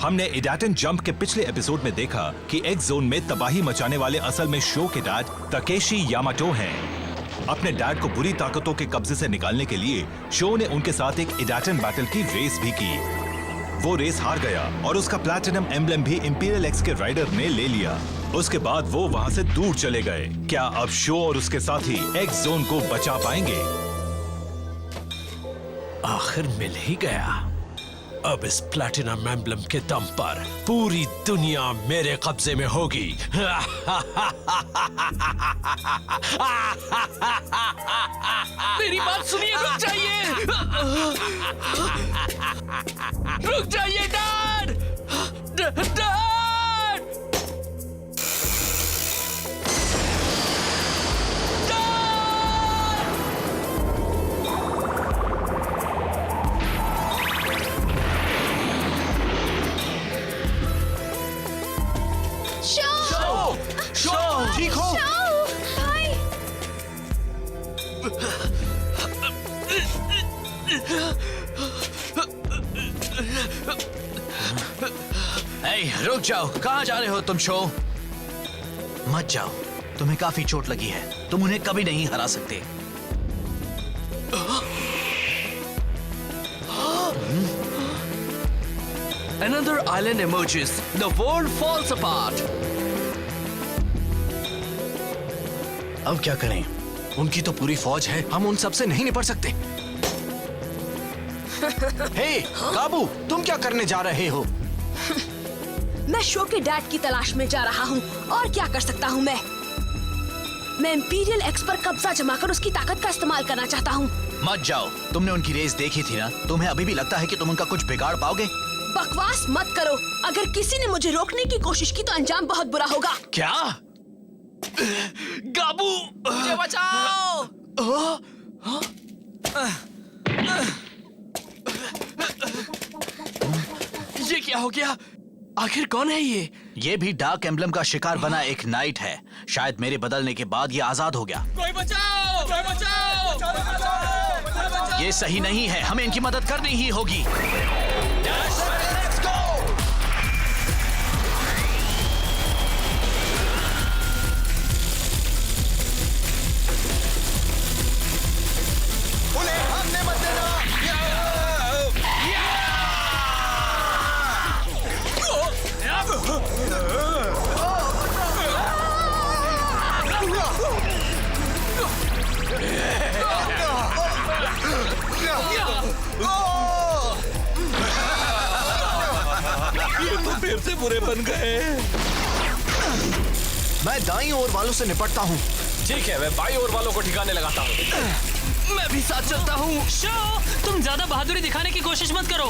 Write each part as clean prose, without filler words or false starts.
हमने इडाटन जंप के पिछले एपिसोड में देखा कि एक्स जोन में तबाही मचाने वाले असल में शो के डैड तकेशी यामाटो हैं। अपने डैड को बुरी ताकतों के कब्जे से निकालने के लिए शो ने उनके साथ एक इडाटन बैटल की रेस भी की। वो रेस हार गया और उसका प्लैटिनम एम्ब्लेम भी इंपीरियल एक्स के राइडर ने ले लिया। उसके बाद वो वहां से दूर चले गए। क्या अब शो और उसके साथी एक्स जोन को बचा पाएंगे? आखिर मिल ही गया। अब इस प्लैटिनम एम्ब्लेम के दम पर पूरी दुनिया मेरे कब्जे में होगी। मेरी बात सुनिए, रुक जाइए। रुक जाइए डैड। डैड। ठीक हो? रुक जाओ, कहाँ जा रहे हो तुम शो? मत जाओ, तुम्हें काफी चोट लगी है, तुम उन्हें कभी नहीं हरा सकते। Another island emerges. The world falls apart. अब क्या करें? उनकी तो पूरी फौज है, हम उन सब से नहीं निपट सकते। हे, काबू, तुम क्या करने जा रहे हो? मैं शो के डैड की तलाश में जा रहा हूँ। और क्या कर सकता हूँ मैं इंपीरियल एक्स पर कब्जा जमाकर उसकी ताकत का इस्तेमाल करना चाहता हूँ। मत जाओ, तुमने उनकी रेस देखी थी ना? तुम्हें अभी भी लगता है कि तुम उनका कुछ बिगाड़ पाओगे? बकवास मत करो। अगर किसी ने मुझे रोकने की कोशिश की तो अंजाम बहुत बुरा होगा। क्या? गाबू, मुझे बचाओ। ये क्या हो गया? आखिर कौन है ये? ये भी डार्क एम्ब्लम का शिकार बना एक नाइट है। शायद मेरे बदलने के बाद ये आजाद हो गया। कोई बचाओ! कोई बचाओ! बचाओ! ये सही नहीं है, हमें इनकी मदद करनी ही होगी। फिर से बुरे बन गए। मैं दाईं ओर वालों से निपटता हूँ। ठीक है, मैं बाईं ओर वालों को ठिकाने लगाता हूँ। मैं भी साथ चलता हूँ। शो, तुम ज्यादा बहादुरी दिखाने की कोशिश मत करो।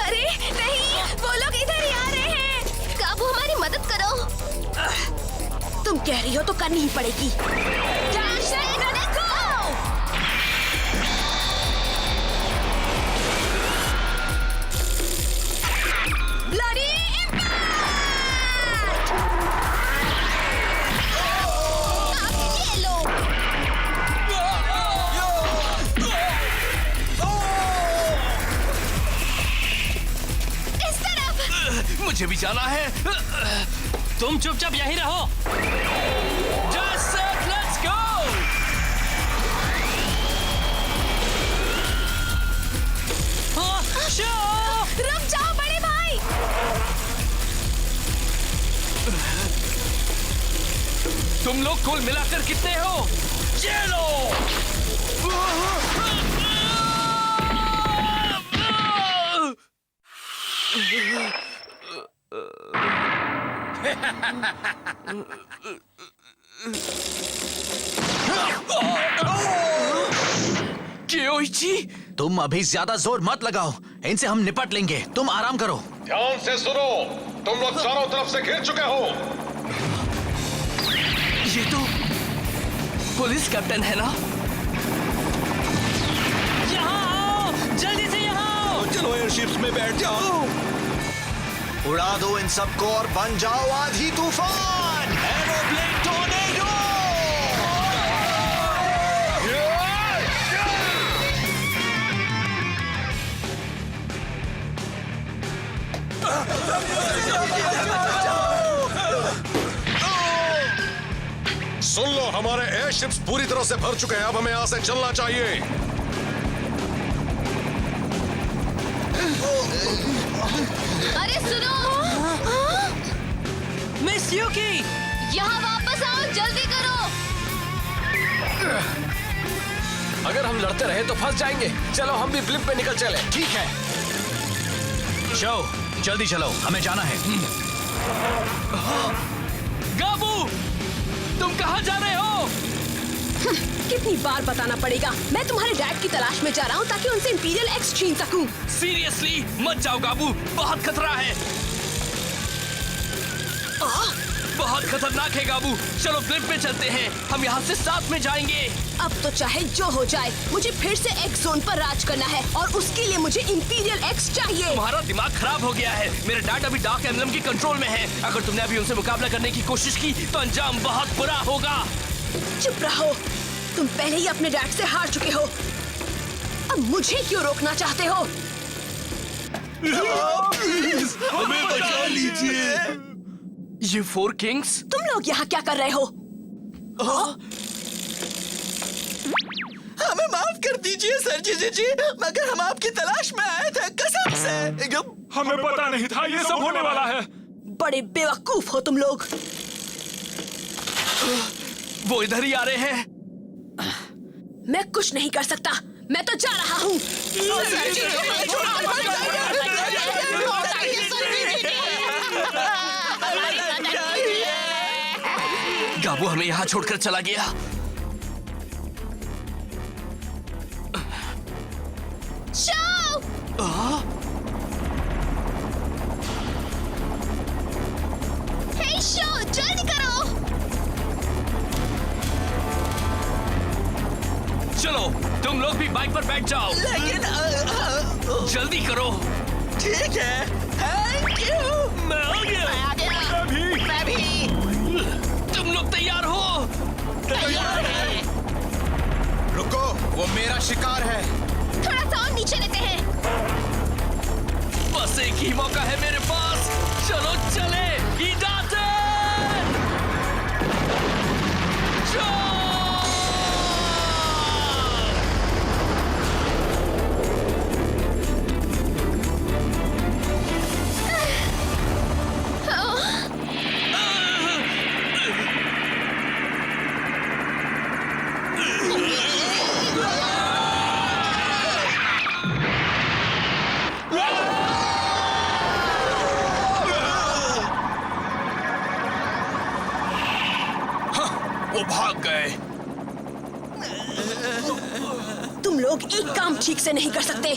अरे नहीं, वो लोग इधर ही आ रहे हैं। काबू, हमारी मदद करो। तुम कह रही हो तो करनी ही पड़ेगी। मुझे भी जाना है। तुम चुपचाप यहीं रहो। Just let's go! शो, रुक जाओ बड़े भाई। तुम लोग कुल मिलाकर कितने हो? ये लो! क्योइची, तुम अभी ज्यादा जोर मत लगाओ, इनसे हम निपट लेंगे। तुम आराम करो। ध्यान से सुनो, तुम लोग चारों तरफ से घिर चुके हो। ये तो पुलिस कैप्टन है ना? यहाँ आओ, जल्दी से यहाँ आओ। चलो एयरशिप्स में बैठ जाओ। उड़ा दो इन सबको और बन जाओ आधी तूफान। Aeroplane tornado. स्पेसशिप्स पूरी तरह से भर चुके हैं, अब हमें यहाँ से चलना चाहिए। अरे सुनो, मिस यूकी, यहाँ वापस आओ, जल्दी करो। अगर हम लड़ते रहे तो फंस जाएंगे। चलो हम भी ब्लिप पे निकल चले। ठीक है शो, जल्दी चलो, हमें जाना है। गाबू, तुम कहाँ जा रहे हो? कितनी बार बताना पड़ेगा, मैं तुम्हारे डैड की तलाश में जा रहा हूँ ताकि उनसे इंपीरियल एक्स छीन सकूं। सीरियसली मत जाओ गाबू, बहुत खतरा है। बहुत खतरनाक है गाबू। चलो ब्लिप पे चलते हैं, हम यहाँ से साथ में जाएंगे। अब तो चाहे जो हो जाए, मुझे फिर से एक्स जोन पर राज करना है और उसके लिए मुझे इंपीरियल एक्स चाहिए। तुम्हारा दिमाग खराब हो गया है। मेरे डैड अभी डार्क एम्बलम की कंट्रोल में है। अगर तुमने अभी उनसे मुकाबला करने की कोशिश की तो अंजाम बहुत बुरा होगा। चुप रहो, तुम पहले ही अपने डैड से हार चुके हो, अब मुझे क्यों रोकना चाहते हो? हमें बचा लीजिए। ये फोर किंग्स? तुम लोग यहाँ क्या कर रहे हो? हमें माफ कर दीजिए सर जी, मगर हम आपकी तलाश में आए थे, कसम से। हमें पता नहीं था ये सब होने वाला है। बड़े बेवकूफ हो तुम लोग। वो इधर ही आ रहे हैं। मैं कुछ नहीं कर सकता, मैं तो जा रहा हूँ। गाबू हमें यहाँ छोड़कर चला गया। शो! हे शो, जल्दी करो। चलो तुम लोग भी बाइक पर बैठ जाओ। लेकिन जल्दी करो। ठीक है, थैंक यू। मैं आ गया। मैं भी। तुम लोग तैयार हो? रुको, वो मेरा शिकार है। थोड़ा सा और नीचे लेते हैं। बस एक ही मौका है मेरे पास। चलो चले। हिदायत! चलो! वो भाग गए। तुम लोग एक काम ठीक से नहीं कर सकते।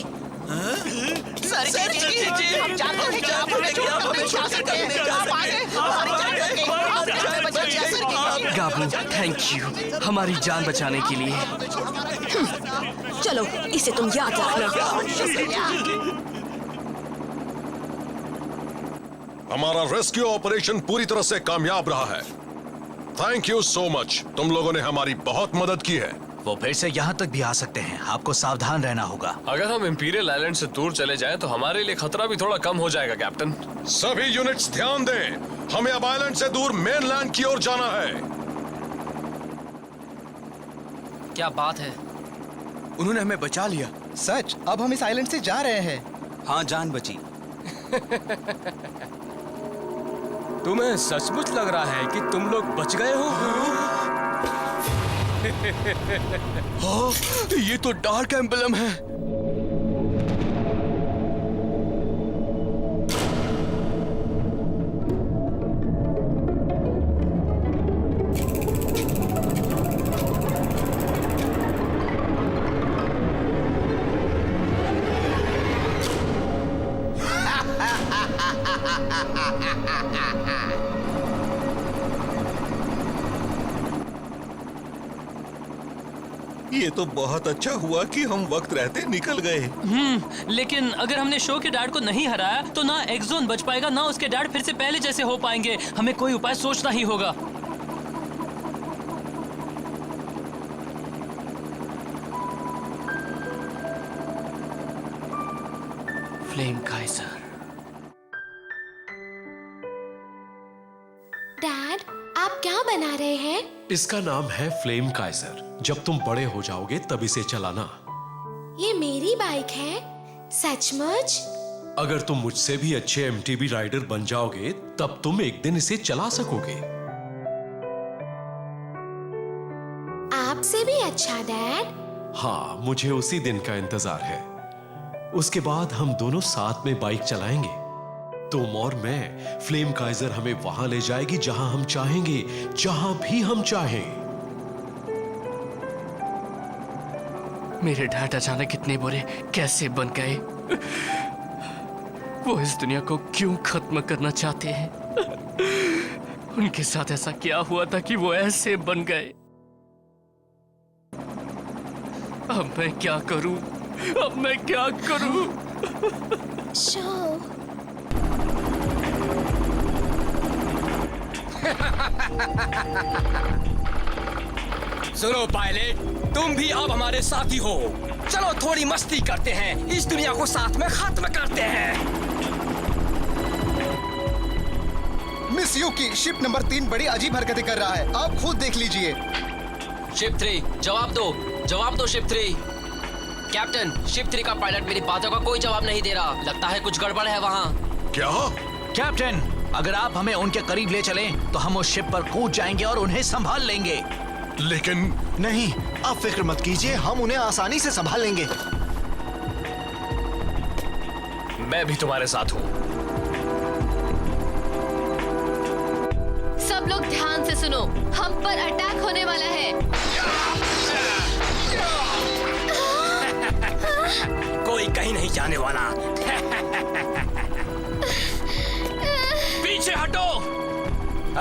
सर जी, हम जानते हैं कि आप हमें छोड़कर नहीं जा सकते हैं। आप आगे हमारी जान बचाएंगे। आप हमें बचाइए सर जी। गाबू, थैंक यू हमारी जान बचाने के लिए। चलो, इसे तुम याद रखना। हमारा रेस्क्यू ऑपरेशन पूरी तरह से कामयाब रहा है। थैंक यू सो मच, तुम लोगों ने हमारी बहुत मदद की है। वो फिर से यहाँ तक भी आ सकते हैं, आपको सावधान रहना होगा। अगर हम इंपीरियल आइलैंड से दूर चले जाएं तो हमारे लिए खतरा भी थोड़ा कम हो जाएगा कैप्टन। सभी यूनिट्स ध्यान दें, हमें अब आइलैंड से दूर मेनलैंड की ओर जाना है। क्या बात है? उन्होंने हमें बचा लिया। सच, अब हम इस आइलैंड से जा रहे हैं। हाँ, जान बची। तुम्हें सचमुच लग रहा है कि तुम लोग बच गए हो? ये तो डार्क एम्बलम है। ये तो बहुत अच्छा हुआ कि हम वक्त रहते निकल गए। लेकिन अगर हमने शो के डैड को नहीं हराया तो ना एक्सोन बच पाएगा, ना उसके डैड फिर से पहले जैसे हो पाएंगे। हमें कोई उपाय सोचना ही होगा। Flame Kaizer. डैड, आप क्या बना रहे हैं? इसका नाम है फ्लेम काइजर। जब तुम बड़े हो जाओगे तब इसे चलाना। ये मेरी बाइक है? सचमुच? अगर तुम मुझसे भी अच्छे एमटीबी राइडर बन जाओगे तब तुम एक दिन इसे चला सकोगे। आपसे भी अच्छा डैड? हाँ, मुझे उसी दिन का इंतजार है। उसके बाद हम दोनों साथ में बाइक चलाएंगे। तुम और मैं। फ्लेम काइजर हमें वहां ले जाएगी जहां हम चाहेंगे, जहां भी हम चाहें। मेरे डैड अचानक इतने बुरे कैसे बन गए? वो इस दुनिया को क्यों खत्म करना चाहते हैं? उनके साथ ऐसा क्या हुआ था कि वो ऐसे बन गए? अब मैं क्या करूं? अब मैं क्या करूं? शो। सुनो पायलट, तुम भी अब हमारे साथी हो। चलो थोड़ी मस्ती करते हैं, इस दुनिया को साथ में खत्म करते हैं। मिस यूकी, शिप नंबर 3 बड़ी अजीब हरकतें कर रहा है, आप खुद देख लीजिए। शिप 3, जवाब दो शिप 3। कैप्टन, शिप 3 का पायलट मेरी बातों का कोई जवाब नहीं दे रहा। लगता है कुछ गड़बड़ है वहाँ। क्या? कैप्टन, अगर आप हमें उनके करीब ले चलें, तो हम उस शिप पर कूद जाएंगे और उन्हें संभाल लेंगे। लेकिन नहीं, आप फिक्र मत कीजिए, हम उन्हें आसानी से संभाल लेंगे। मैं भी तुम्हारे साथ हूँ। सब लोग ध्यान से सुनो, हम पर अटैक होने वाला है। कोई कहीं नहीं जाने वाला। पीछे हटो।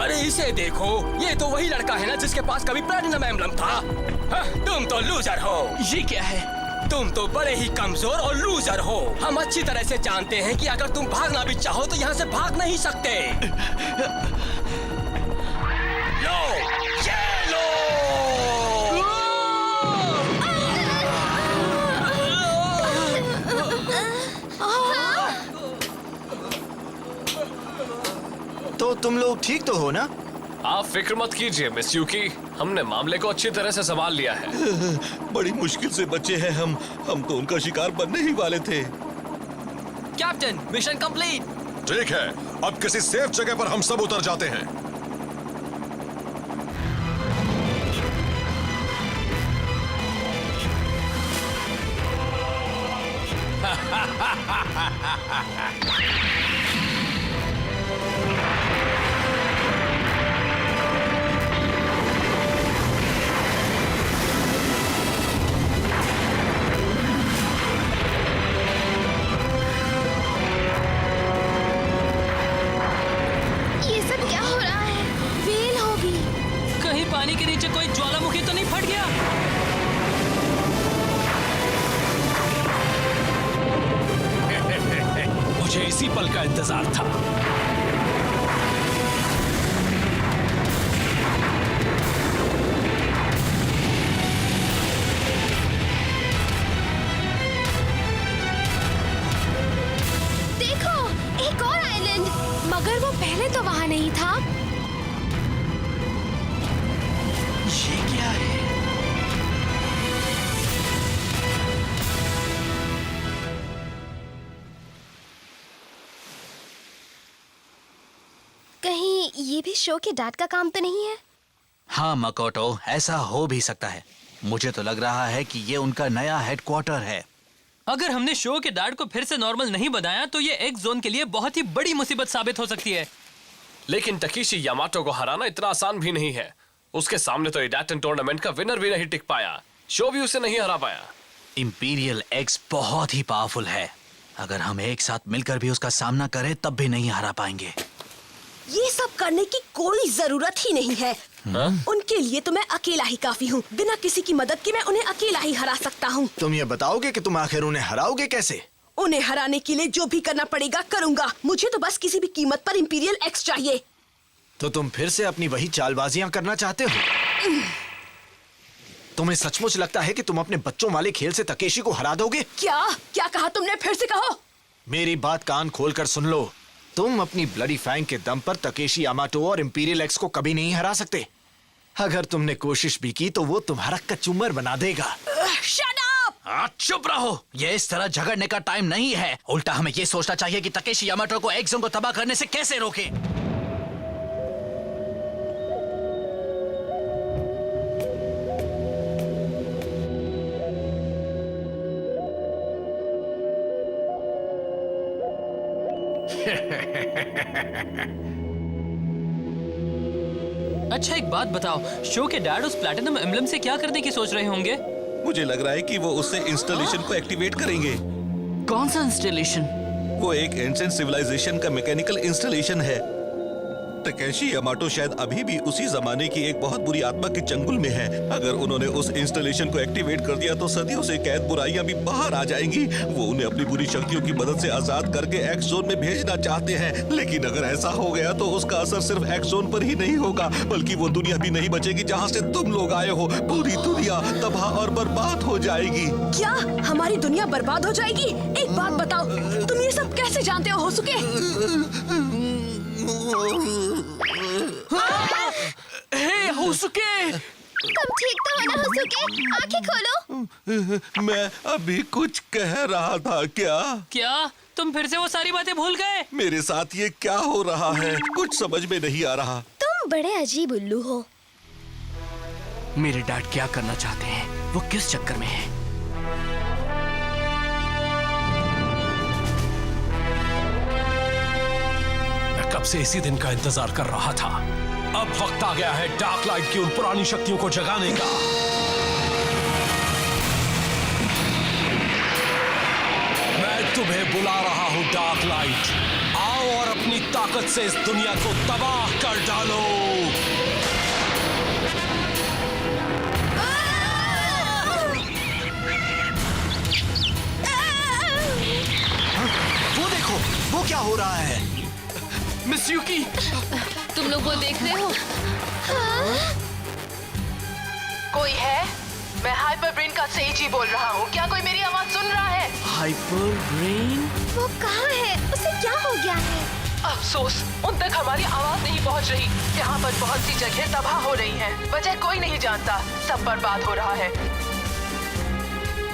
अरे इसे देखो, ये तो वही लड़का है ना जिसके पास कभी प्लैटिनम एम्बलम था। तुम तो लूजर हो। ये क्या है? तुम तो बड़े ही कमजोर और लूजर हो। हम अच्छी तरह से जानते हैं कि अगर तुम भागना भी चाहो तो यहाँ से भाग नहीं सकते। लो, ये लो। तो तुम लोग ठीक तो हो ना? आप फिक्र मत कीजिए मिस यूकी, हमने मामले को अच्छी तरह से संभाल लिया है। बड़ी मुश्किल से बचे हैं हम तो उनका शिकार बनने ही वाले थे। Captain, mission complete. ठीक है, अब किसी सेफ जगह पर हम सब उतर जाते हैं। ये सब क्या हो रहा है? वेल होगी। कहीं पानी के नीचे कोई ज्वालामुखी तो नहीं फट गया? मुझे इसी पल का इंतजार था। देखो, एक और आइलैंड, मगर वो पहले तो वहाँ नहीं था। ये क्या है? कहीं ये भी शो के डैड का काम तो नहीं है? हाँ मकोटो, ऐसा हो भी सकता है। मुझे तो लग रहा है कि ये उनका नया हेडक्वार्टर है। अगर हमने शो के डैड को फिर से नॉर्मल नहीं बनाया तो ये एक्स जोन के लिए बहुत ही बड़ी मुसीबत साबित हो सकती है। लेकिन तकीशी यामाटो को हराना इतना आसान भी नहीं है। उसके सामने तो एडाटन टूर्नामेंट का विनर भी नहीं टिक पाया, शो भी उसे नहीं हरा पाया। इंपीरियल एक्स बहुत ही पावरफुल है। अगर हम एक साथ मिलकर भी उसका सामना करें तब भी नहीं हरा पाएंगे। ये सब करने की कोई जरूरत ही नहीं है। उनके लिए तो मैं अकेला ही काफी हूँ। बिना किसी की मदद के मैं उन्हें अकेला ही हरा सकता हूँ। तुम ये बताओगे कि तुम आखिर उन्हें हराओगे कैसे? उन्हें हराने के लिए जो भी करना पड़ेगा करूँगा। मुझे तो बस किसी भी कीमत पर इंपीरियल एक्स चाहिए। तो तुम फिर से अपनी वही चालबाजियां करना चाहते हो? तुम्हें सचमुच लगता है कि तुम अपने बच्चों वाले खेल से तकेशी को हरा दोगे? क्या कहा तुमने? फिर से कहो। मेरी बात कान खोलकर सुन लो। तुम अपनी ब्लडी फैंग के दम पर तकेशी यामाटो और इंपीरियल एक्स को कभी नहीं हरा सकते। अगर तुमने कोशिश भी की तो वो तुम्हारा कचूमर बना देगा। Shut up! चुप रहो। ये इस तरह झगड़ने का टाइम नहीं है। उल्टा हमें ये सोचना चाहिए कि तकेशी यामाटो को एक्स जोन को तबाह करने से कैसे रोकें। अच्छा एक बात बताओ, शो के डैड उस प्लैटिनम एम्बलम से क्या करने की सोच रहे होंगे? मुझे लग रहा है कि वो उससे इंस्टॉलेशन को एक्टिवेट करेंगे। कौन सा इंस्टॉलेशन? वो एक एंशिएंट सिविलाइजेशन का मैकेनिकल इंस्टॉलेशन है। तकेशी यामाटो शायद अभी भी उसी जमाने की एक बहुत बुरी आत्मा के चंगुल में है। अगर उन्होंने उस इंस्टॉलेशन को एक्टिवेट कर दिया तो सदियों से कैद बुराइयां भी बाहर आ जाएंगी। वो उन्हें अपनी बुरी शक्तियों की मदद से आजाद करके एक्स जोन में भेजना चाहते हैं। लेकिन अगर ऐसा हो गया तो उसका असर सिर्फ एक्स जोन पर ही नहीं होगा, बल्कि वो दुनिया भी नहीं बचेगी जहाँ से तुम लोग आए हो। पूरी दुनिया तबाह और बर्बाद हो जाएगी। क्या हमारी दुनिया बर्बाद हो जाएगी? एक बात बताओ, तुम ये सब कैसे जानते हो होसुके? हे होसुके! तुम ठीक तो हो ना होसुके? आंखें खोलो। मैं अभी कुछ कह रहा था। क्या तुम फिर से वो सारी बातें भूल गए? मेरे साथ ये क्या हो रहा है? कुछ समझ में नहीं आ रहा। तुम बड़े अजीब उल्लू हो। मेरे डैड क्या करना चाहते हैं? वो किस चक्कर में है? कब से इसी दिन का इंतजार कर रहा था। अब वक्त आ गया है डार्क लाइट की उन पुरानी शक्तियों को जगाने का। मैं तुम्हें बुला रहा हूं डार्क लाइट। आओ और अपनी ताकत से इस दुनिया को तबाह कर डालो। वो देखो, वो क्या हो रहा है? मिस युकी, तुम लोग वो देख रहे हो? कोई है? मैं हाइपर ब्रेन का सेजी बोल रहा हूँ। क्या कोई मेरी आवाज सुन रहा है? Hyper brain? वो कहाँ है? उसे क्या हो गया है? अफसोस, उन तक हमारी आवाज नहीं पहुँच रही। यहाँ पर बहुत सी जगह तबाह हो रही हैं। वजह कोई नहीं जानता। सब बर्बाद हो रहा है।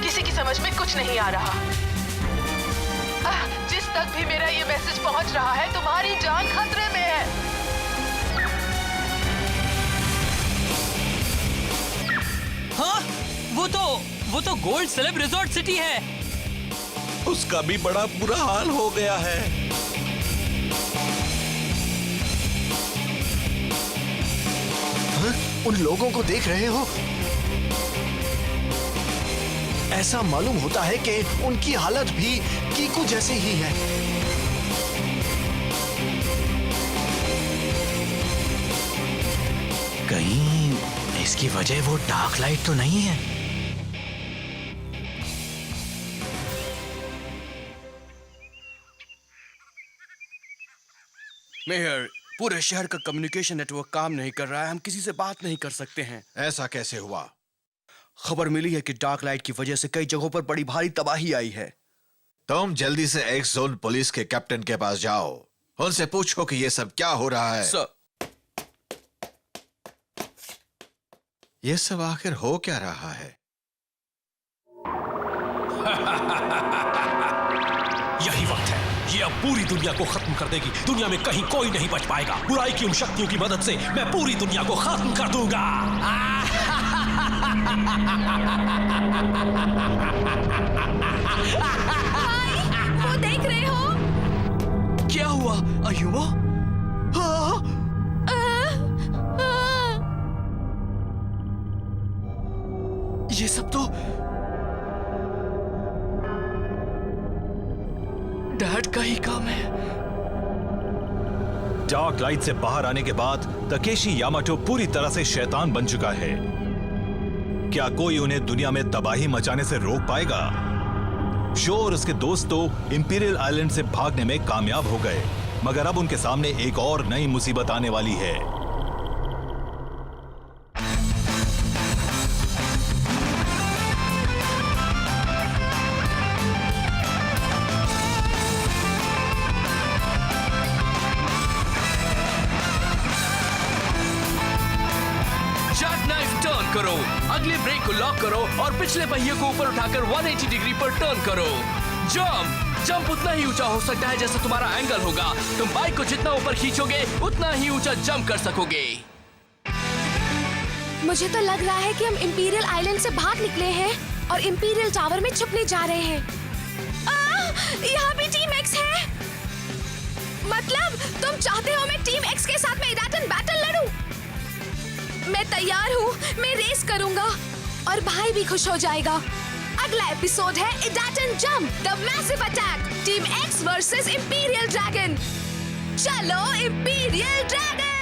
किसी की समझ में कुछ नहीं आ रहा। जिस तक भी मेरा ये मैसेज पहुंच रहा है, तुम्हारी जान खतरे में है। हाँ, वो तो गोल्ड सेलेब रिजॉर्ट सिटी है। उसका भी बड़ा बुरा हाल हो गया है। उन लोगों को देख रहे हो? ऐसा मालूम होता है कि उनकी हालत भी कीकू जैसे ही है। कहीं इसकी वजह वो डार्क लाइट तो नहीं है? मेयर, पूरे शहर का कम्युनिकेशन नेटवर्क काम नहीं कर रहा है। हम किसी से बात नहीं कर सकते हैं। ऐसा कैसे हुआ? खबर मिली है कि डार्क लाइट की वजह से कई जगहों पर बड़ी भारी तबाही आई है। तुम जल्दी से एक्स जोन पुलिस के कैप्टन के पास जाओ। उनसे पूछो कि ये सब क्या हो रहा है। सर, ये सब आखिर हो क्या रहा है? यही वक्त है। ये अब पूरी दुनिया को खत्म कर देगी। दुनिया में कहीं कोई नहीं बच पाएगा। बुराई की उन शक्तियों की मदद से मैं पूरी दुनिया को खत्म कर दूंगा। वो देख रहे हो? क्या हुआ अयुमा? ये सब तो डैड का ही काम है। डार्क लाइट से बाहर आने के बाद तकेशी यामाटो पूरी तरह से शैतान बन चुका है। क्या कोई उन्हें दुनिया में तबाही मचाने से रोक पाएगा? शो और उसके दोस्त तो इंपीरियल आइलैंड से भागने में कामयाब हो गए, मगर अब उनके सामने एक और नई मुसीबत आने वाली है। को लॉक करो और पिछले पहिए को ऊपर उठाकर 180 डिग्री पर टर्न करो। जंप उतना ही ऊंचा हो सकता है जैसा तुम्हारा एंगल होगा। तुम बाइक को जितना ऊपर खींचोगे उतना ही ऊंचा जंप कर सकोगे। मुझे तो लग रहा है कि हम इंपीरियल आइलैंड से भाग निकले हैं और इंपीरियल टावर में छुपने जा रहे हैं। यहाँ भी टीम एक्स है। मतलब तुम चाहते हो मैं टीम एक्स के साथ में इडाटन बैटल लड़ूं? मैं तैयार हूँ, मैं रेस करूंगा और भाई भी खुश हो जाएगा। अगला एपिसोड है इडाटन jump the massive attack, team X versus imperial dragon. चलो इंपीरियल ड्रैगन।